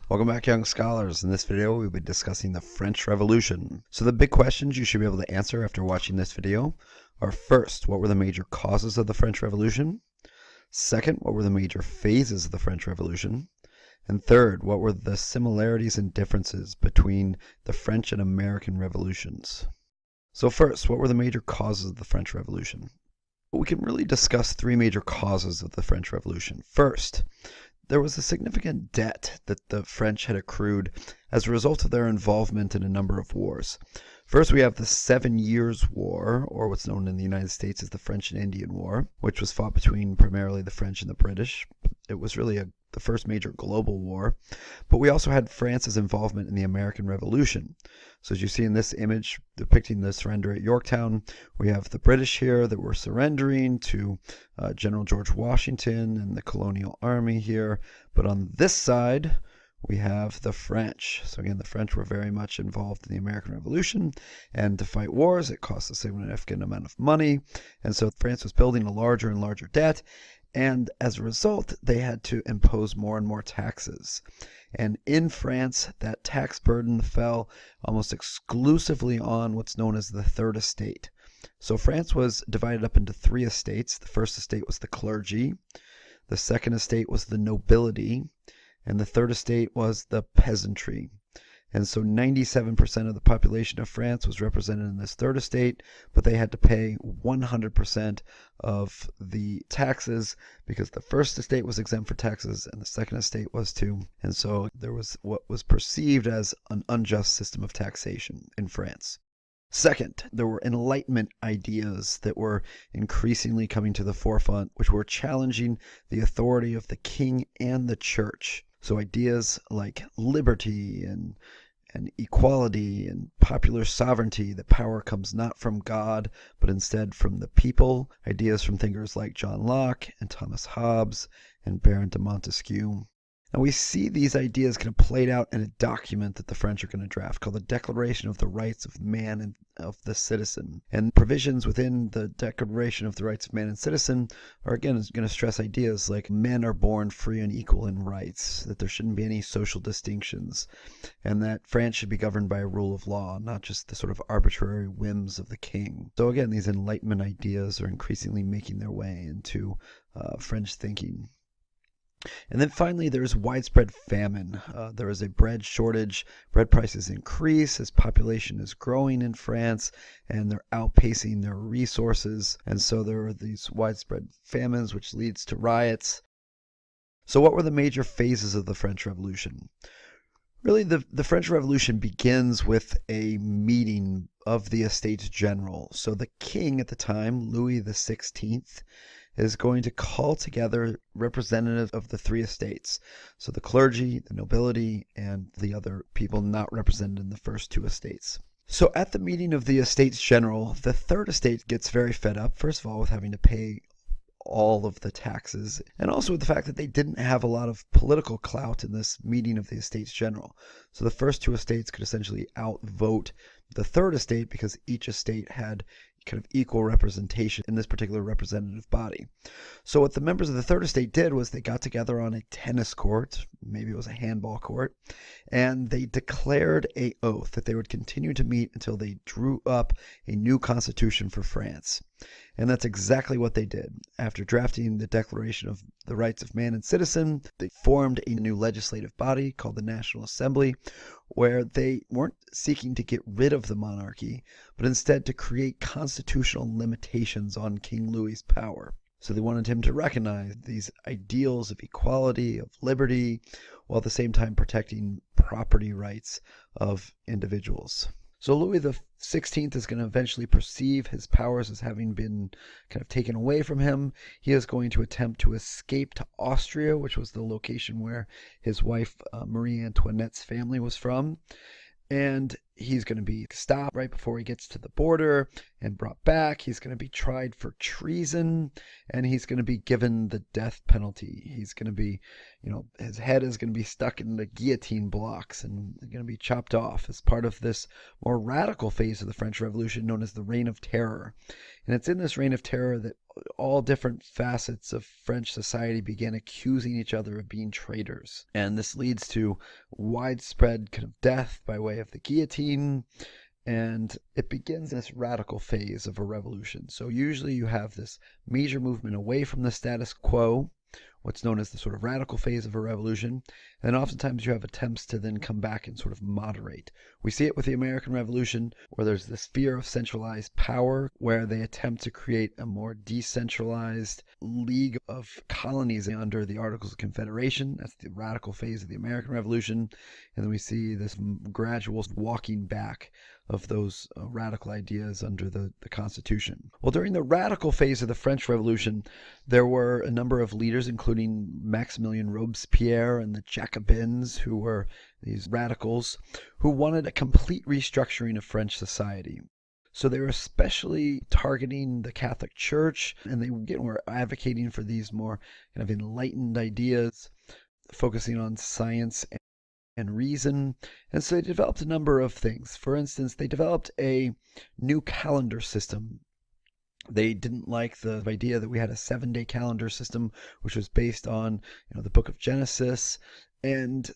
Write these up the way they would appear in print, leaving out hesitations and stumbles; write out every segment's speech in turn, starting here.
Welcome back, young scholars. In this video, we'll be discussing the French Revolution. So the big questions you should be able to answer after watching this video are: first, what were the major causes of the French Revolution? Second, what were the major phases of the French Revolution? And third, what were the similarities and differences between the French and American revolutions? So first, what were the major causes of the French Revolution? We can really discuss three major causes of the French Revolution. First, there was a significant debt that the French had accrued as a result of their involvement in a number of wars. First, we have the 7 Years' War, or what's known in the United States as the French and Indian War, which was fought between primarily the French and the British. It was really the first major global war. But we also had France's involvement in the American Revolution. So as you see in this image depicting the surrender at Yorktown, we have the British here that were surrendering to General George Washington and the colonial army here. But on this side, we have the French. So again, the French were very much involved in the American Revolution, and to fight wars, it cost a significant amount of money. And so France was building a larger and larger debt, and as a result, they had to impose more and more taxes. And in France, that tax burden fell almost exclusively on what's known as the Third Estate. So France was divided up into three estates. The first estate was the clergy, the second estate was the nobility, and the third estate was the peasantry. And so 97% of the population of France was represented in this third estate, but they had to pay 100% of the taxes because the first estate was exempt for taxes and the second estate was too. And so there was what was perceived as an unjust system of taxation in France. Second, there were Enlightenment ideas that were increasingly coming to the forefront, which were challenging the authority of the king and the church. So ideas like liberty and equality and popular sovereignty, that power comes not from God, but instead from the people. Ideas from thinkers like John Locke and Thomas Hobbes and Baron de Montesquieu. And we see these ideas kind of played out in a document that the French are going to draft called the Declaration of the Rights of Man and of the Citizen. And provisions within the Declaration of the Rights of Man and Citizen are again going to stress ideas like men are born free and equal in rights, that there shouldn't be any social distinctions, and that France should be governed by a rule of law, not just the sort of arbitrary whims of the king. So again, these Enlightenment ideas are increasingly making their way into French thinking. And then finally, there's widespread famine. There is a bread shortage. Bread prices increase as population is growing in France, and they're outpacing their resources. And so there are these widespread famines, which leads to riots. So what were the major phases of the French Revolution? Really, the French Revolution begins with a meeting of the Estates General. So the king at the time, Louis XVI, is going to call together representatives of the three estates. So the clergy, the nobility, and the other people not represented in the first two estates. So at the meeting of the Estates General, the third estate gets very fed up, first of all, with having to pay all of the taxes, and also with the fact that they didn't have a lot of political clout in this meeting of the Estates General. So the first two estates could essentially outvote the third estate because each estate had kind of equal representation in this particular representative body. So what the members of the third estate did was they got together on a tennis court, maybe it was a handball court, and they declared an oath that they would continue to meet until they drew up a new constitution for France. And that's exactly what they did. After drafting the Declaration of the Rights of Man and Citizen, they formed a new legislative body called the National Assembly, where they weren't seeking to get rid of the monarchy, but instead to create constitutional limitations on King Louis's power. So they wanted him to recognize these ideals of equality, of liberty, while at the same time protecting property rights of individuals. So Louis XVI is going to eventually perceive his powers as having been kind of taken away from him. He is going to attempt to escape to Austria, which was the location where his wife Marie Antoinette's family was from. And he's going to be stopped right before he gets to the border and brought back. He's going to be tried for treason, and he's going to be given the death penalty. He's going to be, his head is going to be stuck in the guillotine blocks and going to be chopped off as part of this more radical phase of the French Revolution known as the Reign of Terror. And it's in this Reign of Terror that all different facets of French society began accusing each other of being traitors. And this leads to widespread kind of death by way of the guillotine. And it begins this radical phase of a revolution. So usually you have this major movement away from the status quo, what's known as the sort of radical phase of a revolution. And oftentimes you have attempts to then come back and sort of moderate. We see it with the American Revolution, where there's this fear of centralized power, where they attempt to create a more decentralized league of colonies under the Articles of Confederation. That's the radical phase of the American Revolution. And then we see this gradual walking back of those radical ideas under the Constitution. Well, during the radical phase of the French Revolution, there were a number of leaders, including Maximilien Robespierre and the Jacobins, who were these radicals, who wanted a complete restructuring of French society. So they were especially targeting the Catholic Church, and they were advocating for these more kind of enlightened ideas, focusing on science and reason. And so they developed a number of things. For instance, they developed a new calendar system. They didn't like the idea that we had a 7-day calendar system, which was based on, the book of Genesis. And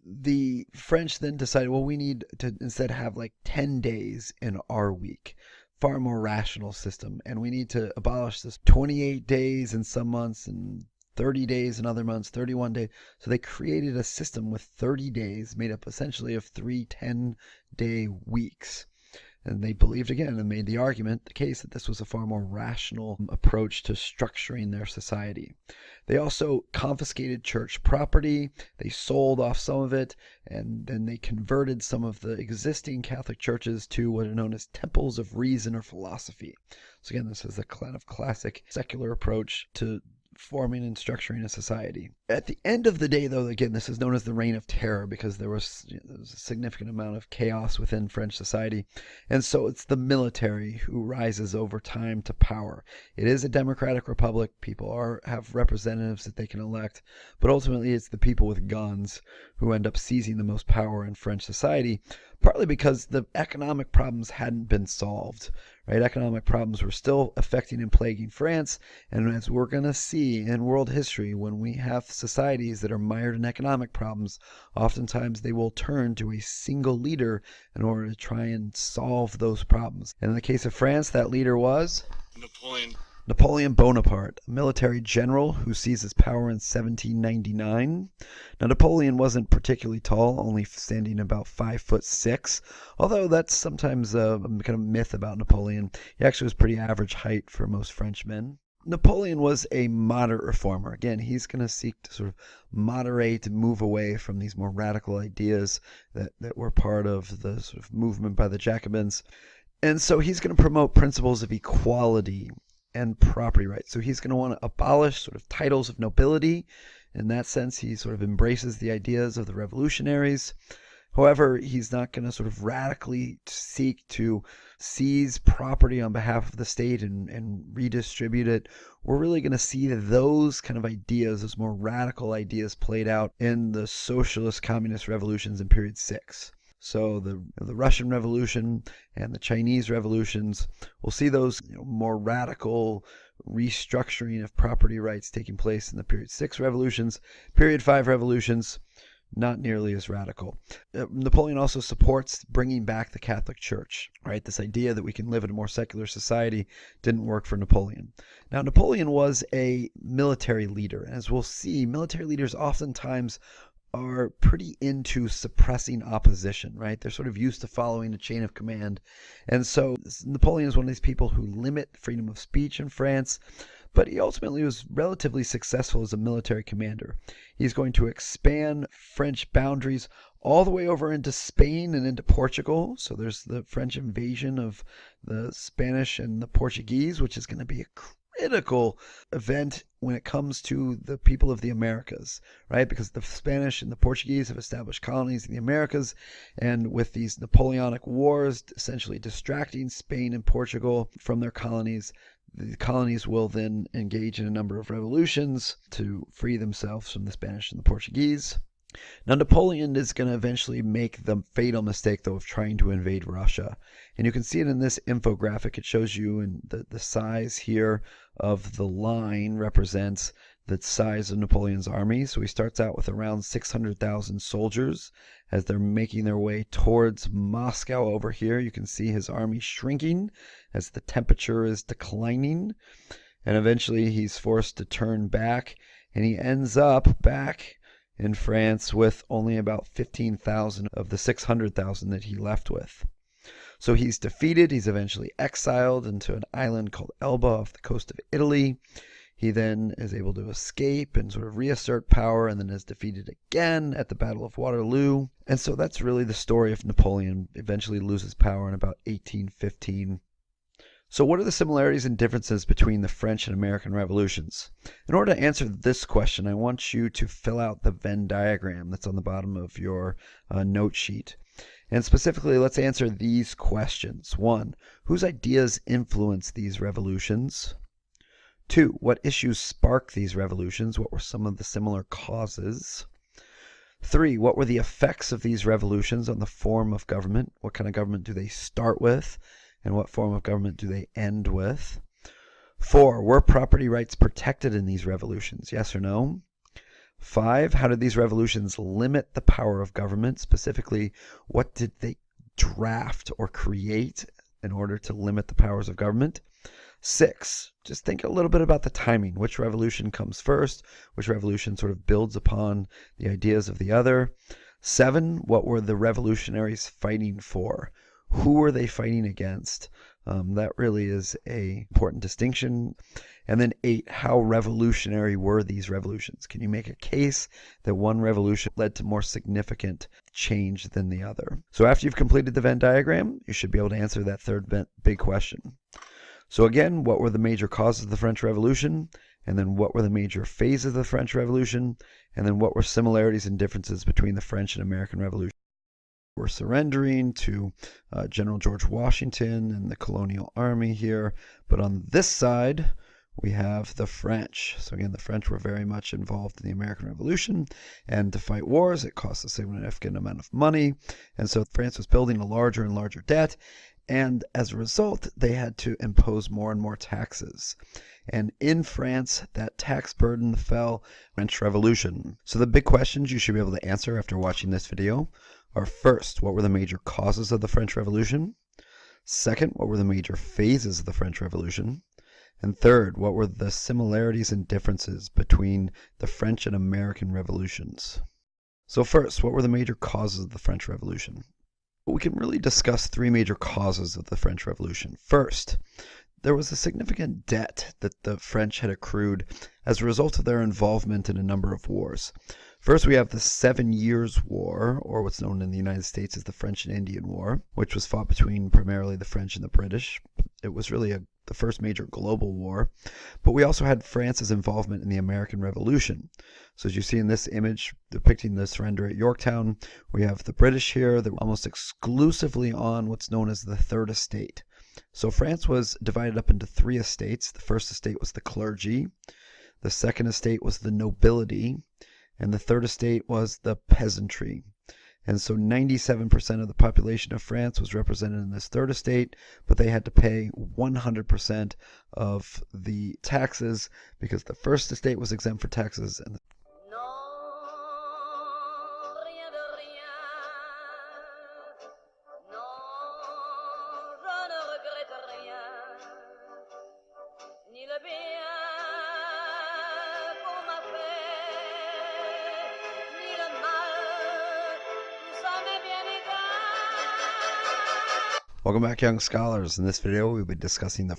the French then decided, well, we need to instead have like 10 days in our week. Far more rational system. And we need to abolish this 28 days in some months and 30 days in other months, 31 days. So they created a system with 30 days made up essentially of 3 10-day weeks. And they believed again and made the case that this was a far more rational approach to structuring their society. They also confiscated church property. They sold off some of it, and then they converted some of the existing Catholic churches to what are known as temples of reason or philosophy. So again, this is a kind of classic secular approach to forming and structuring a society. At the end of the day, though, again, this is known as the Reign of Terror because there was a significant amount of chaos within French society. And so it's the military who rises over time to power. It is a democratic republic. People have representatives that they can elect, but ultimately it's the people with guns who end up seizing the most power in French society, partly because the economic problems hadn't been solved. Right? Economic problems were still affecting and plaguing France, and as we're going to see in world history, when we have societies that are mired in economic problems, oftentimes they will turn to a single leader in order to try and solve those problems. And in the case of France, that leader was Napoleon Bonaparte, a military general who seizes power in 1799. Now, Napoleon wasn't particularly tall, only standing about 5'6", although that's sometimes a kind of myth about Napoleon. He actually was pretty average height for most Frenchmen. Napoleon was a moderate reformer. Again, he's going to seek to sort of moderate and move away from these more radical ideas that were part of the sort of movement by the Jacobins. And so he's going to promote principles of equality and property rights. So he's going to want to abolish sort of titles of nobility. In that sense, he sort of embraces the ideas of the revolutionaries. However, he's not going to sort of radically seek to seize property on behalf of the state and redistribute it. We're really going to see those kind of ideas, those more radical ideas, played out in the socialist communist revolutions in period 6. So the Russian Revolution and the Chinese revolutions, we'll see those more radical restructuring of property rights taking place in the period 6 revolutions. Period 5 revolutions, not nearly as radical. Napoleon also supports bringing back the Catholic Church, right? This idea that we can live in a more secular society didn't work for Napoleon. Now, Napoleon was a military leader. As we'll see, military leaders oftentimes are pretty into suppressing opposition, right? They're sort of used to following a chain of command. And so Napoleon is one of these people who limit freedom of speech in France, but he ultimately was relatively successful as a military commander. He's going to expand French boundaries all the way over into Spain and into Portugal. So there's the French invasion of the Spanish and the Portuguese, which is going to be a critical event when it comes to the people of the Americas, right? Because the Spanish and the Portuguese have established colonies in the Americas, and with these Napoleonic wars essentially distracting Spain and Portugal from their colonies, the colonies will then engage in a number of revolutions to free themselves from the Spanish and the Portuguese. Now, Napoleon is going to eventually make the fatal mistake, though, of trying to invade Russia. And you can see it in this infographic. It shows you in the size here of the line represents the size of Napoleon's army. So he starts out with around 600,000 soldiers as they're making their way towards Moscow over here. You can see his army shrinking as the temperature is declining. And eventually he's forced to turn back, and he ends up back in France with only about 15,000 of the 600,000 that he left with. So he's defeated. He's eventually exiled into an island called Elba off the coast of Italy. He then is able to escape and sort of reassert power, and then is defeated again at the Battle of Waterloo. And so that's really the story of Napoleon. Eventually loses power in about 1815. So what are the similarities and differences between the French and American revolutions? In order to answer this question, I want you to fill out the Venn diagram that's on the bottom of your note sheet. And specifically, let's answer these questions. 1, whose ideas influence these revolutions? 2, what issues spark these revolutions? What were some of the similar causes? 3, what were the effects of these revolutions on the form of government? What kind of government do they start with? And what form of government do they end with? 4, were property rights protected in these revolutions? Yes or no? 5, how did these revolutions limit the power of government? Specifically, what did they draft or create in order to limit the powers of government? 6, just think a little bit about the timing. Which revolution comes first? Which revolution sort of builds upon the ideas of the other? 7, what were the revolutionaries fighting for? Who were they fighting against? That really is an important distinction. And then 8, how revolutionary were these revolutions? Can you make a case that one revolution led to more significant change than the other? So after you've completed the Venn diagram, you should be able to answer that third big question. So again, what were the major causes of the French Revolution? And then what were the major phases of the French Revolution? And then what were similarities and differences between the French and American Revolution? We're surrendering to General George Washington and the colonial army here. But on this side, we have the French. So again, the French were very much involved in the American Revolution. And to fight wars, it cost a significant amount of money. And so France was building a larger and larger debt. And as a result, they had to impose more and more taxes. And in France, that tax burden fell French Revolution. So the big questions you should be able to answer after watching this video are: first, what were the major causes of the French Revolution? Second, what were the major phases of the French Revolution? And third, what were the similarities and differences between the French and American revolutions? So first, what were the major causes of the French Revolution? We can really discuss 3 major causes of the French Revolution. First, there was a significant debt that the French had accrued as a result of their involvement in a number of wars. First, we have the 7 Years' War, or what's known in the United States as the French and Indian War, which was fought between primarily the French and the British. It was really the first major global war. But we also had France's involvement in the American Revolution. So as you see in this image depicting the surrender at Yorktown, we have the British here that were almost exclusively on what's known as the Third Estate. So France was divided up into 3 estates. The first estate was the clergy. The second estate was the nobility. And the third estate was the peasantry. And so 97% of the population of France was represented in this third estate, but they had to pay 100% of the taxes because the first estate was exempt for taxes and Welcome back, young scholars. In this video, we'll be discussing the